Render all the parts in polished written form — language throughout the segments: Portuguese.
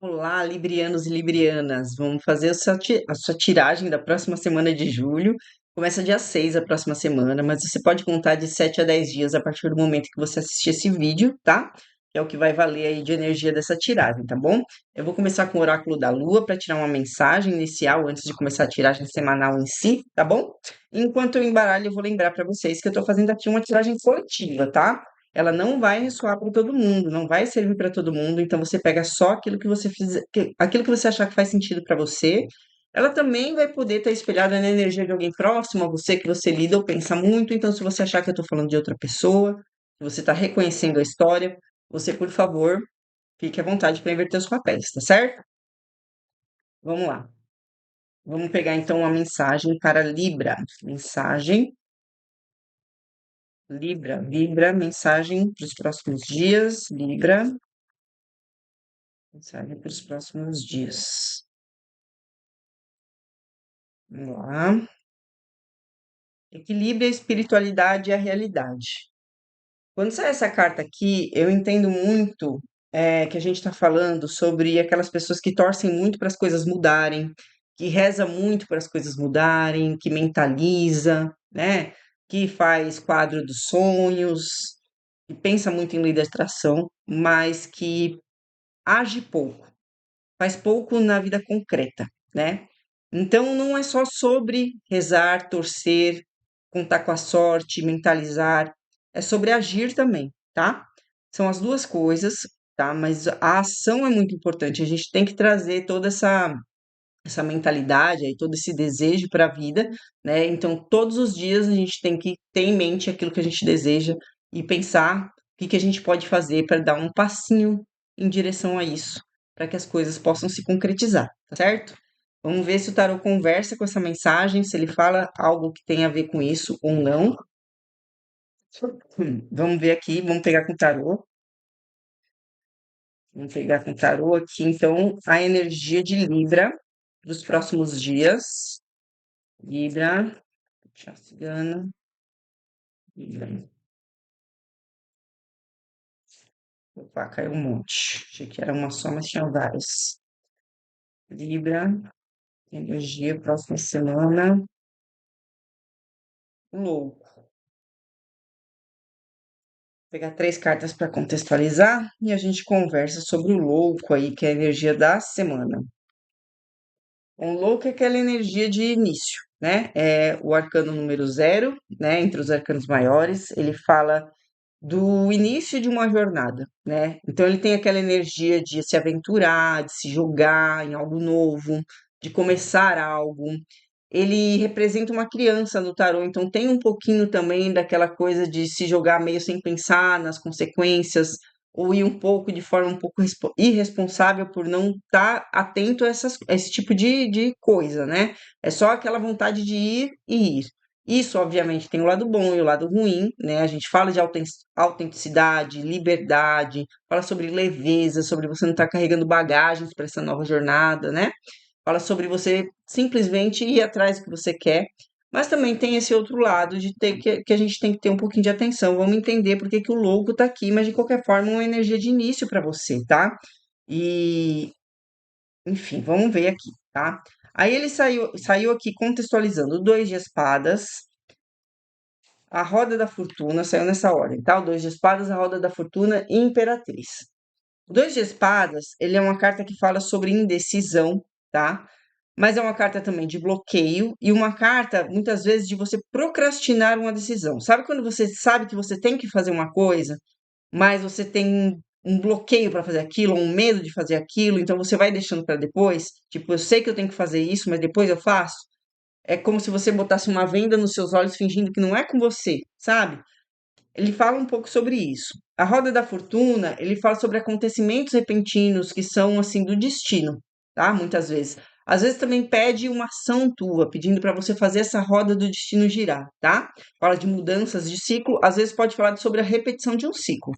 Olá, librianos e librianas. Vamos fazer a sua tiragem da próxima semana de julho. Começa dia 6 a próxima semana, mas você pode contar de 7 a 10 dias a partir do momento que você assistir esse vídeo, tá? Que é o que vai valer aí de energia dessa tiragem, tá bom? Eu vou começar com o oráculo da Lua para tirar uma mensagem inicial antes de começar a tiragem semanal em si, tá bom? Enquanto eu embaralho, eu vou lembrar para vocês que eu tô fazendo aqui uma tiragem coletiva, tá? Ela não vai ressoar para todo mundo, não vai servir para todo mundo, então você pega só aquilo que você fizer, aquilo que você achar que faz sentido para você. Ela também vai poder estar espelhada na energia de alguém próximo a você, que você lida ou pensa muito. Então, se você achar que eu estou falando de outra pessoa, que você está reconhecendo a história, você, por favor, fique à vontade para inverter os papéis, tá certo? Vamos lá. Vamos pegar então uma mensagem para Libra. Mensagem Libra, mensagem para os próximos dias, Libra. Mensagem para os próximos dias. Vamos lá. Equilíbrio a espiritualidade e a realidade. Quando sai essa carta aqui, eu entendo muito que a gente está falando sobre aquelas pessoas que torcem muito para as coisas mudarem, que reza muito para as coisas mudarem, que mentaliza, né? Que faz quadro dos sonhos, que pensa muito em lei da atração, mas que age pouco. Faz pouco na vida concreta, né? Então não é só sobre rezar, torcer, contar com a sorte, mentalizar, é sobre agir também, tá? São as duas coisas, tá? Mas a ação é muito importante. A gente tem que trazer toda essa mentalidade aí, todo esse desejo para a vida, né? Então todos os dias a gente tem que ter em mente aquilo que a gente deseja e pensar o que que a gente pode fazer para dar um passinho em direção a isso, para que as coisas possam se concretizar, tá certo? Vamos ver se o tarot conversa com essa mensagem, se ele fala algo que tem a ver com isso ou não. Vamos ver aqui, vamos pegar com o tarot. Vamos pegar com o tarot aqui, então, a energia de Libra dos próximos dias. Libra, chá cigana, Libra. Opa, caiu um monte. Achei que era uma só, mas tinha várias. Libra, energia, próxima semana. Louco. Vou pegar 3 cartas para contextualizar e a gente conversa sobre o louco aí, que é a energia da semana. Um louco é aquela energia de início, né? É o arcano número 0, né? Entre os arcanos maiores, ele fala do início de uma jornada, né? Então ele tem aquela energia de se aventurar, de se jogar em algo novo, de começar algo. Ele representa uma criança no tarô, então tem um pouquinho também daquela coisa de se jogar meio sem pensar nas consequências, ou ir um pouco de forma um pouco irresponsável por não estar atento a esse tipo de coisa, né? É só aquela vontade de ir e ir. Isso, obviamente, tem o lado bom e o lado ruim, né? A gente fala de autenticidade, liberdade, fala sobre leveza, sobre você não estar carregando bagagens para essa nova jornada, né? Fala sobre você simplesmente ir atrás do que você quer, mas também tem esse outro lado de ter que a gente tem que ter um pouquinho de atenção. Vamos entender por que que o louco tá aqui, mas de qualquer forma, é uma energia de início para você, tá? E, enfim, vamos ver aqui, tá? Aí ele saiu aqui contextualizando o dois de espadas, a roda da fortuna, saiu nessa ordem, tá? O dois de espadas, a roda da fortuna e imperatriz. O dois de espadas, ele é uma carta que fala sobre indecisão, tá? Mas é uma carta também de bloqueio e uma carta, muitas vezes, de você procrastinar uma decisão. Sabe quando você sabe que você tem que fazer uma coisa, mas você tem um bloqueio para fazer aquilo, ou um medo de fazer aquilo, então você vai deixando para depois? Tipo, eu sei que eu tenho que fazer isso, mas depois eu faço? É como se você botasse uma venda nos seus olhos fingindo que não é com você, sabe? Ele fala um pouco sobre isso. A roda da fortuna, ele fala sobre acontecimentos repentinos que são assim do destino, tá? Muitas vezes. Às vezes também pede uma ação tua, pedindo para você fazer essa roda do destino girar, tá? Fala de mudanças de ciclo, às vezes pode falar sobre a repetição de um ciclo.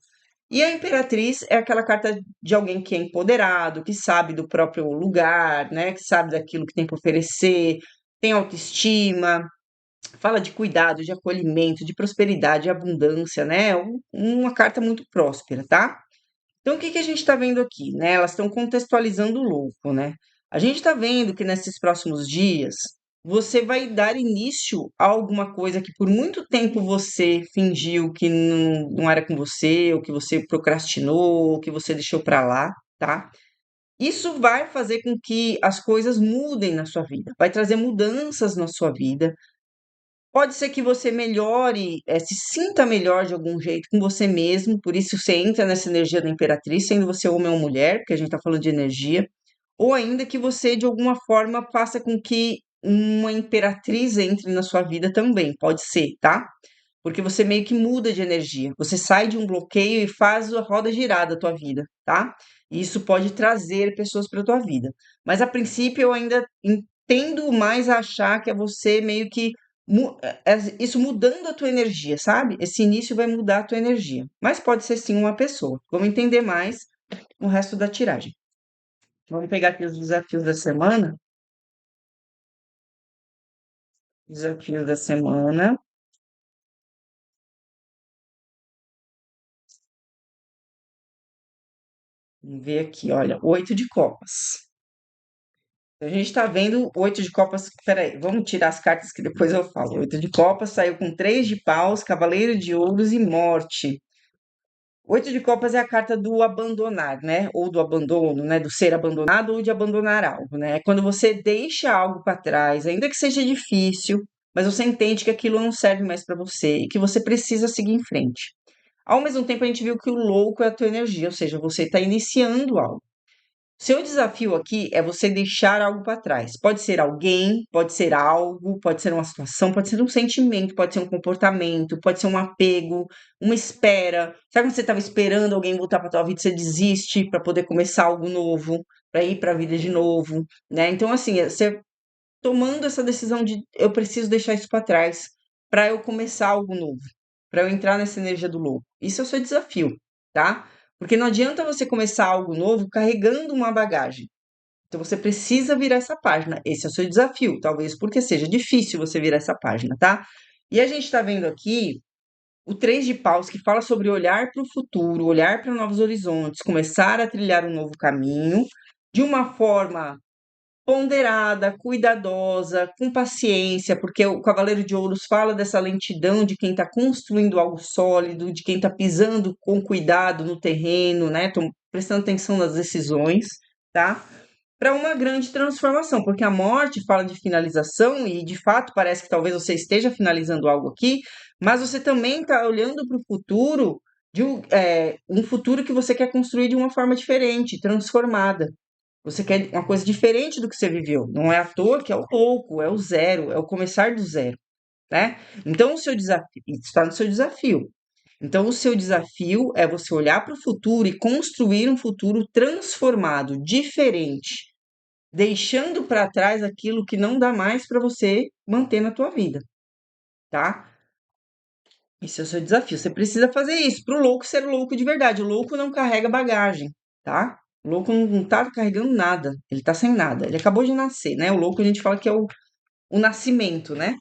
E a imperatriz é aquela carta de alguém que é empoderado, que sabe do próprio lugar, né? Que sabe daquilo que tem para oferecer, tem autoestima, fala de cuidado, de acolhimento, de prosperidade, de abundância, né? Uma carta muito próspera, tá? Então, o que que a gente está vendo aqui, né? Elas estão contextualizando o louco, né? A gente está vendo que nesses próximos dias você vai dar início a alguma coisa que por muito tempo você fingiu que não era com você, ou que você procrastinou, ou que você deixou para lá, tá? Isso vai fazer com que as coisas mudem na sua vida, vai trazer mudanças na sua vida. Pode ser que você melhore, se sinta melhor de algum jeito com você mesmo, por isso você entra nessa energia da imperatriz, sendo você homem ou mulher, porque a gente está falando de energia, ou ainda que você, de alguma forma, faça com que uma imperatriz entre na sua vida também, pode ser, tá? Porque você meio que muda de energia, você sai de um bloqueio e faz a roda girar da tua vida, tá? E isso pode trazer pessoas para tua vida. Mas a princípio eu ainda tendo mais a achar que é você meio que isso mudando a tua energia, sabe? Esse início vai mudar a tua energia. Mas pode ser sim uma pessoa. Vamos entender mais o resto da tiragem. Vamos pegar aqui os desafios da semana. Desafio da semana. Vamos ver aqui, olha, 8 de copas. A gente está vendo 8 de copas. Peraí, vamos tirar as cartas que depois eu falo. 8 de copas saiu com 3 de paus, cavaleiro de ouros e morte. 8 de copas é a carta do abandonar, né? Ou do abandono, né? Do ser abandonado ou de abandonar algo, né? É quando você deixa algo para trás, ainda que seja difícil, mas você entende que aquilo não serve mais para você e que você precisa seguir em frente. Ao mesmo tempo, a gente viu que o louco é a tua energia, ou seja, você está iniciando algo. Seu desafio aqui é você deixar algo para trás. Pode ser alguém, pode ser algo, pode ser uma situação, pode ser um sentimento, pode ser um comportamento, pode ser um apego, uma espera. Sabe quando você estava esperando alguém voltar para tua vida, você desiste para poder começar algo novo, para ir para a vida de novo, né? Então assim, você tomando essa decisão de eu preciso deixar isso para trás para eu começar algo novo, para eu entrar nessa energia do louco. Isso é o seu desafio, tá? Porque não adianta você começar algo novo carregando uma bagagem. Então você precisa virar essa página. Esse é o seu desafio, talvez porque seja difícil você virar essa página, tá? E a gente está vendo aqui o 3 de paus que fala sobre olhar para o futuro, olhar para novos horizontes, começar a trilhar um novo caminho de uma forma ponderada, cuidadosa, com paciência, porque o Cavaleiro de Ouros fala dessa lentidão de quem está construindo algo sólido, de quem está pisando com cuidado no terreno, né? Prestando atenção nas decisões, tá? Para uma grande transformação, porque a morte fala de finalização e de fato parece que talvez você esteja finalizando algo aqui, mas você também está olhando para o futuro de um futuro que você quer construir de uma forma diferente, transformada. Você quer uma coisa diferente do que você viveu. Não é à toa que é o louco, é o zero, é o começar do zero, né? Então, o seu desafio, isso está no seu desafio. Então, o seu desafio é você olhar para o futuro e construir um futuro transformado, diferente, deixando para trás aquilo que não dá mais para você manter na tua vida, tá? Esse é o seu desafio. Você precisa fazer isso para o louco ser louco de verdade. O louco não carrega bagagem, tá? O louco não tá carregando nada. Ele tá sem nada. Ele acabou de nascer, né? O louco a gente fala que é o nascimento, né?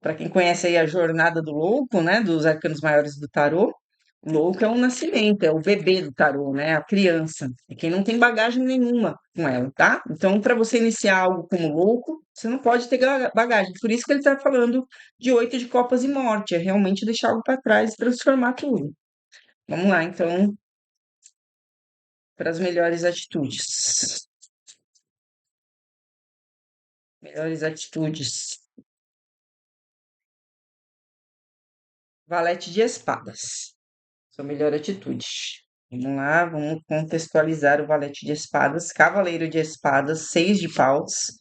Para quem conhece aí a jornada do louco, né? Dos arcanos maiores do tarô, o louco é um nascimento, é o bebê do tarô, né? A criança. É quem não tem bagagem nenhuma com ela, tá? Então, para você iniciar algo como louco, você não pode ter bagagem. Por isso que ele está falando de 8 de copas e morte, é realmente deixar algo para trás e transformar tudo. Vamos lá, então, para as melhores atitudes. Melhores atitudes. Valete de espadas. Sua melhor atitude. Vamos lá, vamos contextualizar o valete de espadas, cavaleiro de espadas, 6 de paus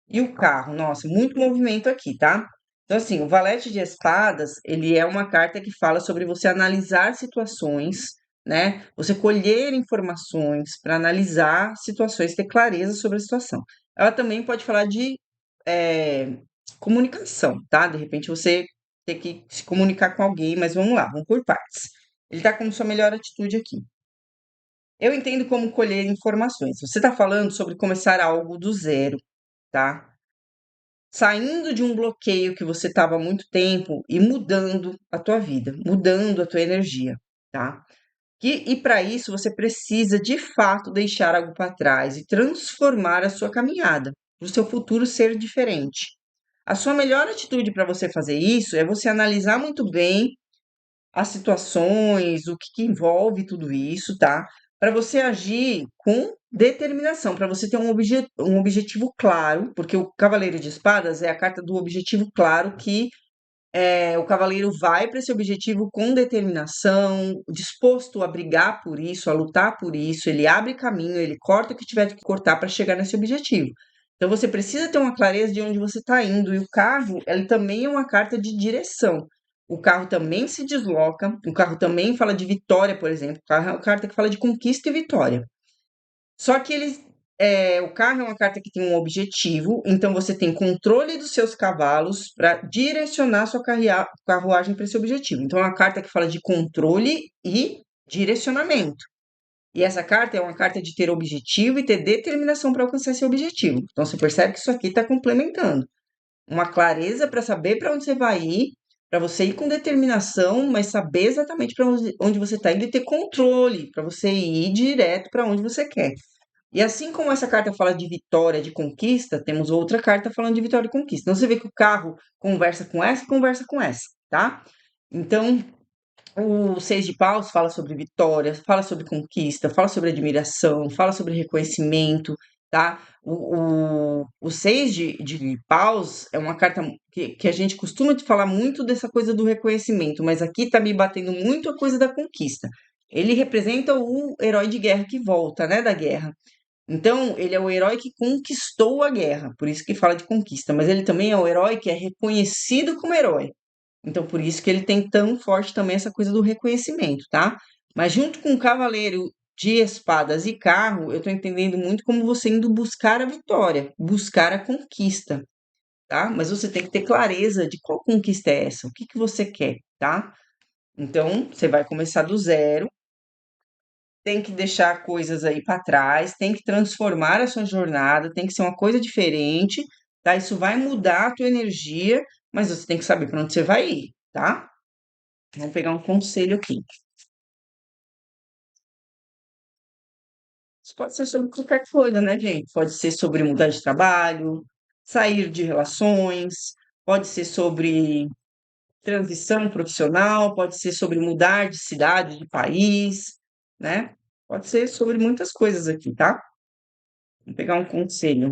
e o carro. Nossa, muito movimento aqui, tá? Então, assim, o valete de espadas, ele é uma carta que fala sobre você analisar situações, né? Você colher informações para analisar situações, ter clareza sobre a situação. Ela também pode falar de eh, comunicação, tá? De repente você ter que se comunicar com alguém, mas vamos lá, vamos por partes. Ele está como sua melhor atitude aqui. Eu entendo como colher informações. Você está falando sobre começar algo do zero, tá? Saindo de um bloqueio que você estava há muito tempo e mudando a tua vida, mudando a tua energia, tá? E para isso você precisa de fato deixar algo para trás e transformar a sua caminhada, para o seu futuro ser diferente. A sua melhor atitude para você fazer isso é você analisar muito bem as situações, o que, que envolve tudo isso, tá? Para você agir com determinação, para você ter um objetivo claro, porque o Cavaleiro de Espadas é a carta do objetivo claro que o cavaleiro vai para esse objetivo com determinação, disposto a brigar por isso, a lutar por isso, ele abre caminho, ele corta o que tiver que cortar para chegar nesse objetivo. Então você precisa ter uma clareza de onde você está indo, e o carro, ele também é uma carta de direção. O carro também se desloca, o carro também fala de vitória, por exemplo. O carro é uma carta que fala de conquista e vitória. Só que o carro é uma carta que tem um objetivo, então você tem controle dos seus cavalos para direcionar sua carruagem para esse objetivo. Então é uma carta que fala de controle e direcionamento. E essa carta é uma carta de ter objetivo e ter determinação para alcançar esse objetivo. Então você percebe que isso aqui está complementando. Uma clareza para saber para onde você vai ir, para você ir com determinação, mas saber exatamente para onde você está indo e ter controle, para você ir direto para onde você quer. E assim como essa carta fala de vitória, de conquista, temos outra carta falando de vitória e conquista. Então você vê que o carro conversa com essa, tá? Então, o Seis de Paus fala sobre vitória, fala sobre conquista, fala sobre admiração, fala sobre reconhecimento, tá? O Seis de Paus é uma carta que a gente costuma de falar muito dessa coisa do reconhecimento, mas aqui tá me batendo muito a coisa da conquista. Ele representa o herói de guerra que volta, né, da guerra. Então, ele é o herói que conquistou a guerra, por isso que fala de conquista, mas ele também é o herói que é reconhecido como herói. Então, por isso que ele tem tão forte também essa coisa do reconhecimento, tá? Mas junto com o cavaleiro de espadas e carro, eu tô entendendo muito como você indo buscar a vitória, buscar a conquista, tá? Mas você tem que ter clareza de qual conquista é essa, o que que você quer, tá? Então, você vai começar do zero, tem que deixar coisas aí para trás, tem que transformar a sua jornada, tem que ser uma coisa diferente, tá? Isso vai mudar a tua energia, mas você tem que saber para onde você vai ir, tá? Vamos pegar um conselho aqui. Isso pode ser sobre qualquer coisa, né, gente? Pode ser sobre mudar de trabalho, sair de relações, pode ser sobre transição profissional, pode ser sobre mudar de cidade, de país, né? Pode ser sobre muitas coisas aqui, tá? Vamos pegar um conselho.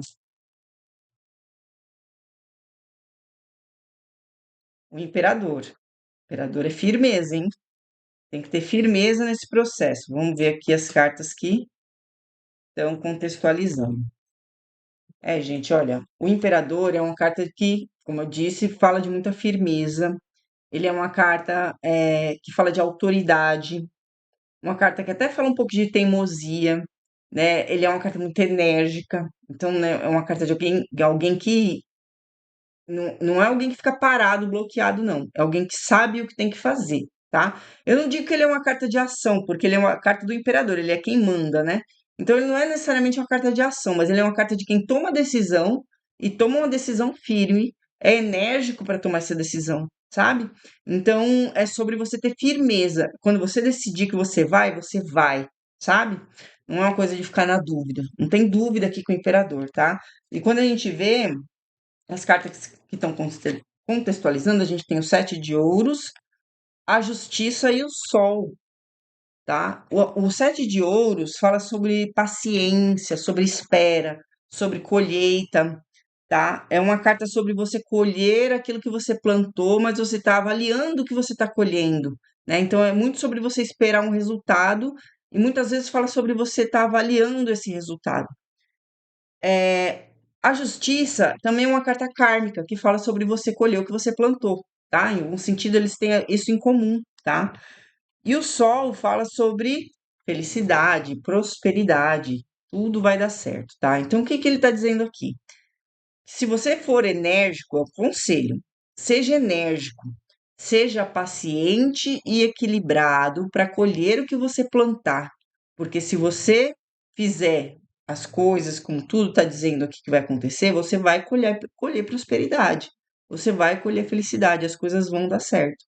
O imperador. O imperador é firmeza, hein? Tem que ter firmeza nesse processo. Vamos ver aqui as cartas que estão contextualizando. Gente, olha, o imperador é uma carta que, como eu disse, fala de muita firmeza. Ele é uma carta que fala de autoridade, uma carta que até fala um pouco de teimosia, né? Ele é uma carta muito enérgica, então, né, é uma carta de alguém que não é alguém que fica parado, bloqueado, não. É alguém que sabe o que tem que fazer, tá? Eu não digo que ele é uma carta de ação, porque ele é uma carta do imperador, ele é quem manda, né? Então ele não é necessariamente uma carta de ação, mas ele é uma carta de quem toma decisão e toma uma decisão firme, é enérgico para tomar essa decisão, sabe? Então é sobre você ter firmeza. Quando você decidir que você vai, sabe? Não é uma coisa de ficar na dúvida. Não tem dúvida aqui com o imperador, tá? E quando a gente vê as cartas que estão contextualizando, a gente tem o Sete de Ouros, a Justiça e o Sol, tá? O Sete de Ouros fala sobre paciência, sobre espera, sobre colheita, tá? É uma carta sobre você colher aquilo que você plantou, mas você está avaliando o que você está colhendo, né? Então é muito sobre você esperar um resultado e muitas vezes fala sobre você estar avaliando esse resultado. A justiça também é uma carta kármica que fala sobre você colher o que você plantou, tá? Em algum sentido, eles têm isso em comum, tá? E o sol fala sobre felicidade, prosperidade, tudo vai dar certo, tá? Então, o que que ele está dizendo aqui? Se você for enérgico, eu aconselho, seja enérgico, seja paciente e equilibrado para colher o que você plantar. Porque se você fizer as coisas como tudo está dizendo aqui que vai acontecer, você vai colher prosperidade. Você vai colher felicidade, as coisas vão dar certo,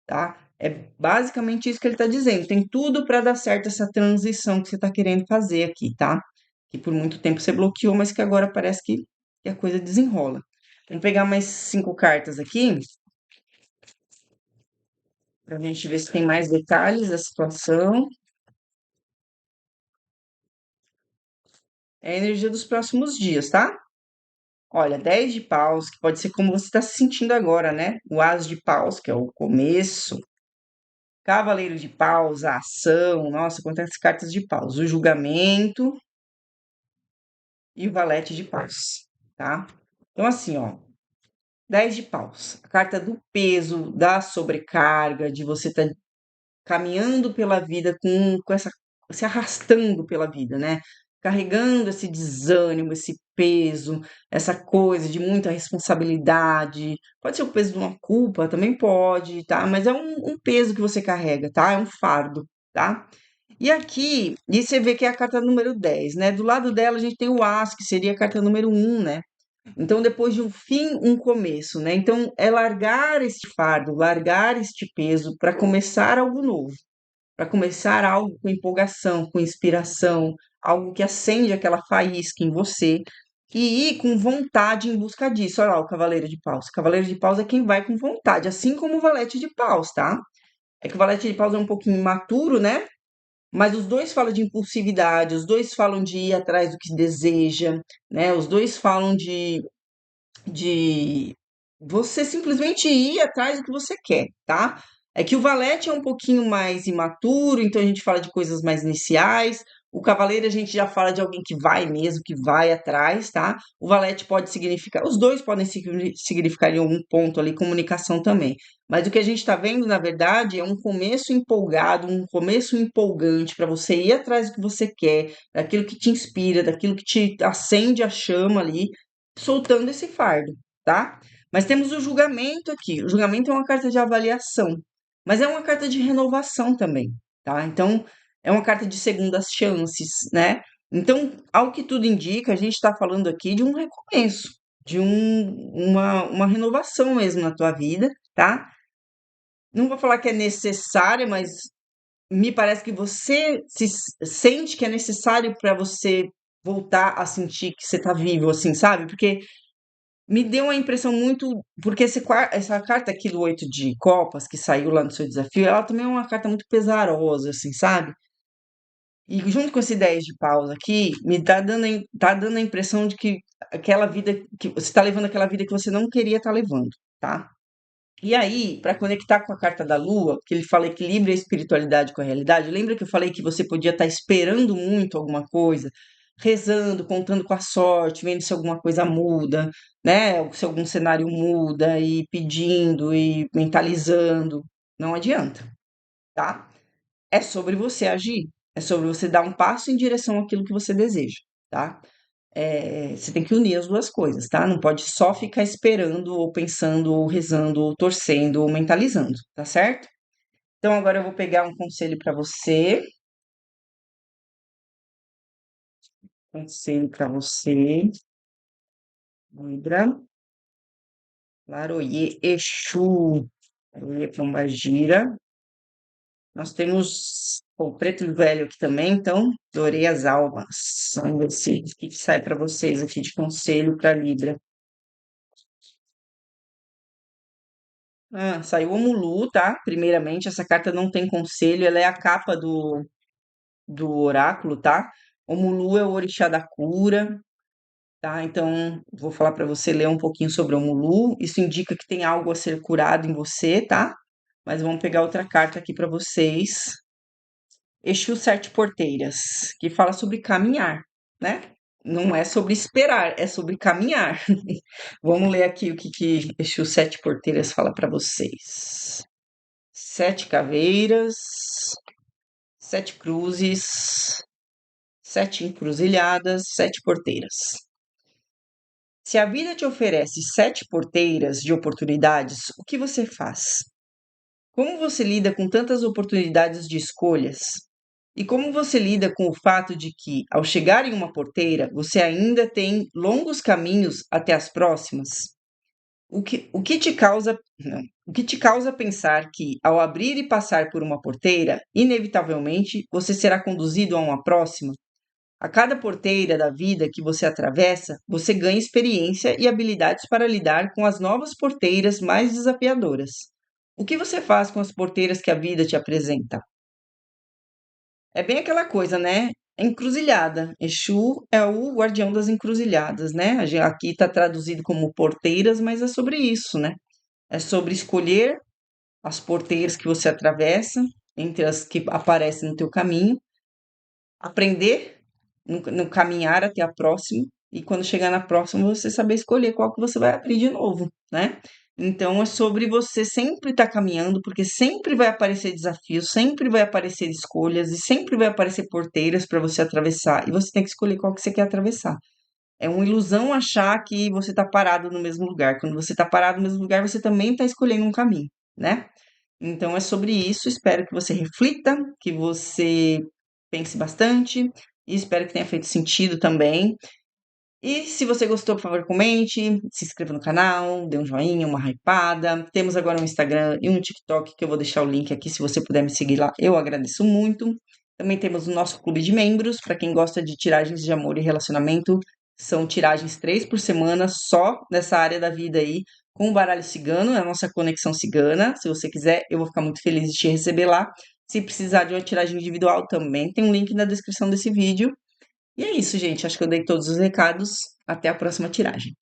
tá? É basicamente isso que ele está dizendo. Tem tudo para dar certo essa transição que você está querendo fazer aqui, tá? Que por muito tempo você bloqueou, mas que agora parece que a coisa desenrola. Vamos pegar mais 5 cartas aqui para a gente ver se tem mais detalhes da situação. É a energia dos próximos dias, tá? Olha, 10 de paus, que pode ser como você está se sentindo agora, né? O as de paus, que é o começo. Cavaleiro de paus, a ação. Nossa, quantas cartas de paus. O julgamento e o valete de paus, tá? Então, assim, ó, 10 de paus. A carta do peso, da sobrecarga, de você estar caminhando pela vida com essa, se arrastando pela vida, né? Carregando esse desânimo, esse peso, essa coisa de muita responsabilidade. Pode ser o peso de uma culpa, também pode, tá? Mas é um peso que você carrega, tá? É um fardo, tá? E aqui, e você vê que é a carta número 10, né? Do lado dela a gente tem o as, que seria a carta número 1, né? Então, depois de um fim, um começo, né? Então, é largar este fardo, largar este peso para começar algo novo, para começar algo com empolgação, com inspiração, algo que acende aquela faísca em você e ir com vontade em busca disso. Olha lá o Cavaleiro de Paus. O Cavaleiro de Paus é quem vai com vontade, assim como o Valete de Paus, tá? É que o Valete de Paus é um pouquinho imaturo, né? Mas os dois falam de impulsividade, os dois falam de ir atrás do que deseja, né? Os dois falam de você simplesmente ir atrás do que você quer, tá? É que o valete é um pouquinho mais imaturo, então a gente fala de coisas mais iniciais. O cavaleiro a gente já fala de alguém que vai mesmo, que vai atrás, tá? O valete pode significar, os dois podem significar em algum ponto ali comunicação também. Mas o que a gente está vendo, na verdade, é um começo empolgado, um começo empolgante para você ir atrás do que você quer, daquilo que te inspira, daquilo que te acende a chama ali, soltando esse fardo, tá? Mas temos o julgamento aqui. O julgamento é uma carta de avaliação, mas é uma carta de renovação também, tá? Então, é uma carta de segundas chances, né? Então, ao que tudo indica, a gente está falando aqui de um recomeço, de uma renovação mesmo na tua vida, tá? Não vou falar que é necessária, mas me parece que você se sente que é necessário para você voltar a sentir que você tá vivo, assim, sabe? Porque me deu uma impressão muito. Porque essa carta aqui do 8 de copas, que saiu lá no seu desafio, ela também é uma carta muito pesarosa, assim, sabe? E junto com esse 10 de paus aqui, me tá dando a impressão de que aquela vida que você tá levando aquela vida que você não queria estar levando, tá? E aí, para conectar com a carta da Lua, que ele fala equilíbrio a espiritualidade com a realidade, lembra que eu falei que você podia estar esperando muito alguma coisa, rezando, contando com a sorte, vendo se alguma coisa muda, né? Ou se algum cenário muda, e pedindo e mentalizando. Não adianta, tá? É sobre você agir, é sobre você dar um passo em direção àquilo que você deseja, tá? Você tem que unir as duas coisas, tá? Não pode só ficar esperando, ou pensando, ou rezando, ou torcendo, ou mentalizando, tá certo? Então agora eu vou pegar um conselho para você. Conselho para você, Libra. Laroye, Exu, Laroye Pombagira. Nós temos o preto velho aqui também, então adorei as almas. Vamos ver se o que sai para vocês aqui de conselho para Libra. Ah, saiu o Mulu, tá? Primeiramente, essa carta não tem conselho, ela é a capa do oráculo, tá? O Mulu é o orixá da cura, tá? Então, vou falar para você ler um pouquinho sobre o Mulu. Isso indica que tem algo a ser curado em você, tá? Mas vamos pegar outra carta aqui para vocês. Exu Sete Porteiras, que fala sobre caminhar, né? Não é sobre esperar, é sobre caminhar. Vamos ler aqui o que Exu Sete Porteiras fala para vocês. 7 caveiras, 7 cruzes, 7 encruzilhadas, 7 porteiras. Se a vida te oferece 7 porteiras de oportunidades, o que você faz? Como você lida com tantas oportunidades de escolhas? E como você lida com o fato de que, ao chegar em uma porteira, você ainda tem longos caminhos até as próximas? O que te causa, não, o que te causa pensar que, ao abrir e passar por uma porteira, inevitavelmente você será conduzido a uma próxima? A cada porteira da vida que você atravessa, você ganha experiência e habilidades para lidar com as novas porteiras mais desafiadoras. O que você faz com as porteiras que a vida te apresenta? É bem aquela coisa, né? Encruzilhada. Exu é o guardião das encruzilhadas, né? Aqui está traduzido como porteiras, mas é sobre isso, né? É sobre escolher as porteiras que você atravessa, entre as que aparecem no teu caminho, aprender no caminhar até a próxima, e quando chegar na próxima, você saber escolher qual que você vai abrir de novo, né? Então é sobre você sempre estar caminhando, porque sempre vai aparecer desafios, sempre vai aparecer escolhas e sempre vai aparecer porteiras para você atravessar, e você tem que escolher qual que você quer atravessar. É uma ilusão achar que você está parado no mesmo lugar. Quando você está parado no mesmo lugar, você também está escolhendo um caminho, né? Então é sobre isso. Espero que você reflita, que você pense bastante e espero que tenha feito sentido também. E se você gostou, por favor, comente, se inscreva no canal, dê um joinha, uma hypada. Temos agora um Instagram e um TikTok que eu vou deixar o link aqui. Se você puder me seguir lá, eu agradeço muito. Também temos o nosso clube de membros, para quem gosta de tiragens de amor e relacionamento. São tiragens 3 por semana, só nessa área da vida aí, com o baralho cigano, é a nossa conexão cigana. Se você quiser, eu vou ficar muito feliz de te receber lá. Se precisar de uma tiragem individual, também tem um link na descrição desse vídeo. E é isso, gente. Acho que eu dei todos os recados. Até a próxima tiragem.